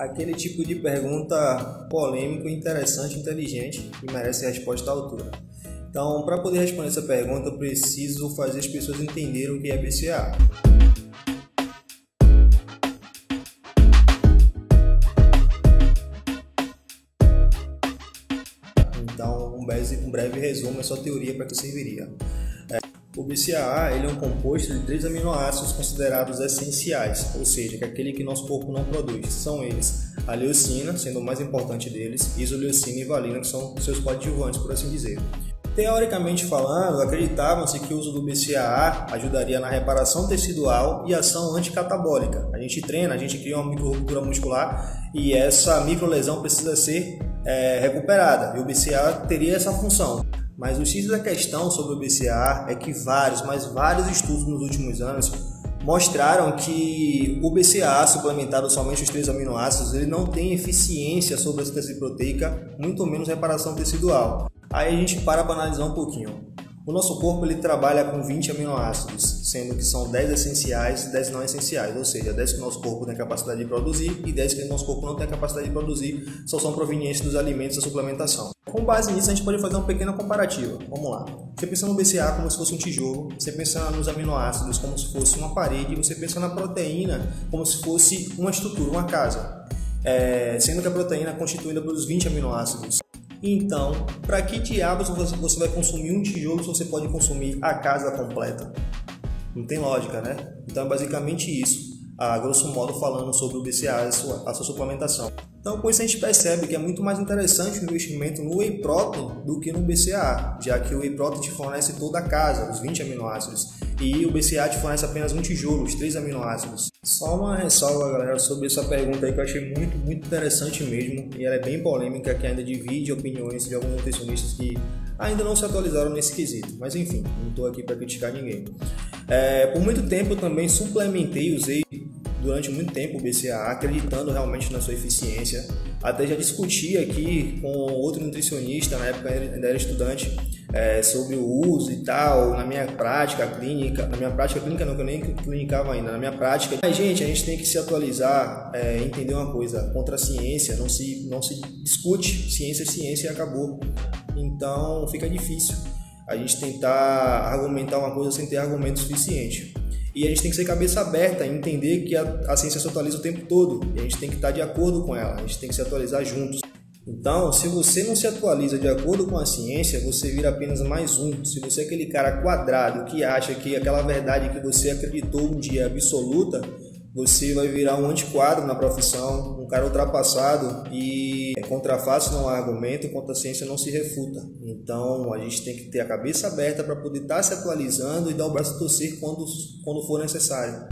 Aquele tipo de pergunta polêmico, interessante, inteligente e merece resposta à altura. Então, para poder responder essa pergunta, eu preciso fazer as pessoas entenderem o que é BCAA. Então, um breve resumo é sua teoria para que serviria. O BCAA ele é um composto de 3 aminoácidos considerados essenciais, ou seja, que é aquele que nosso corpo não produz. São eles a leucina, sendo o mais importante deles, isoleucina e valina, que são seus coadjuvantes, por assim dizer. Teoricamente falando, acreditavam-se que o uso do BCAA ajudaria na reparação tecidual e ação anticatabólica. A gente treina, a gente cria uma microruptura muscular e essa microlesão precisa ser recuperada, e o BCAA teria essa função. Mas o X da questão sobre o BCAA é que vários estudos nos últimos anos mostraram que o BCAA, suplementado somente os 3 aminoácidos, ele não tem eficiência sobre a síntese proteica, muito menos reparação tecidual. Aí a gente para analisar um pouquinho. O nosso corpo ele trabalha com 20 aminoácidos, sendo que são 10 essenciais e 10 não essenciais, ou seja, 10 que o nosso corpo tem capacidade de produzir e 10 que o nosso corpo não tem capacidade de produzir, só são provenientes dos alimentos da suplementação. Com base nisso, a gente pode fazer uma pequena comparativa. Vamos lá. Você pensa no BCAA como se fosse um tijolo, você pensa nos aminoácidos como se fosse uma parede, e você pensa na proteína como se fosse uma estrutura, uma casa, sendo que a proteína é constituída pelos 20 aminoácidos. Então, para que diabos você vai consumir um tijolo se você pode consumir a casa completa? Não tem lógica, né? Então é basicamente isso, a grosso modo falando sobre o BCAA, a sua suplementação. Então com isso a gente percebe que é muito mais interessante o investimento no Whey Protein do que no BCAA, já que o Whey Protein te fornece toda a casa, os 20 aminoácidos, e o BCAA te fornece apenas um tijolo, os 3 aminoácidos. Só uma ressalva, galera, sobre essa pergunta aí que eu achei muito interessante mesmo, e ela é bem polêmica, que ainda divide opiniões de alguns nutricionistas que ainda não se atualizaram nesse quesito. Mas enfim, não estou aqui para criticar ninguém. Por muito tempo eu também suplementei, usei durante muito tempo o BCAA, acreditando realmente na sua eficiência. Até já discuti aqui com outro nutricionista, na época ainda era estudante, sobre o uso e tal, na minha prática clínica não, que eu nem clinicava ainda, na minha prática. Mas, gente, a gente tem que se atualizar, entender uma coisa, contra a ciência, não se discute, ciência é ciência e acabou. Então fica difícil a gente tentar argumentar uma coisa sem ter argumento suficiente. E a gente tem que ser cabeça aberta e entender que a ciência se atualiza o tempo todo. E a gente tem que estar de acordo com ela, a gente tem que se atualizar juntos. Então, se você não se atualiza de acordo com a ciência, você vira apenas mais um. Se você é aquele cara quadrado que acha que aquela verdade que você acreditou um dia é absoluta, você vai virar um antiquado na profissão, um cara ultrapassado, e contra a face não há argumento, contra a ciência não se refuta. Então a gente tem que ter a cabeça aberta para poder estar se atualizando e dar o braço a torcer quando for necessário.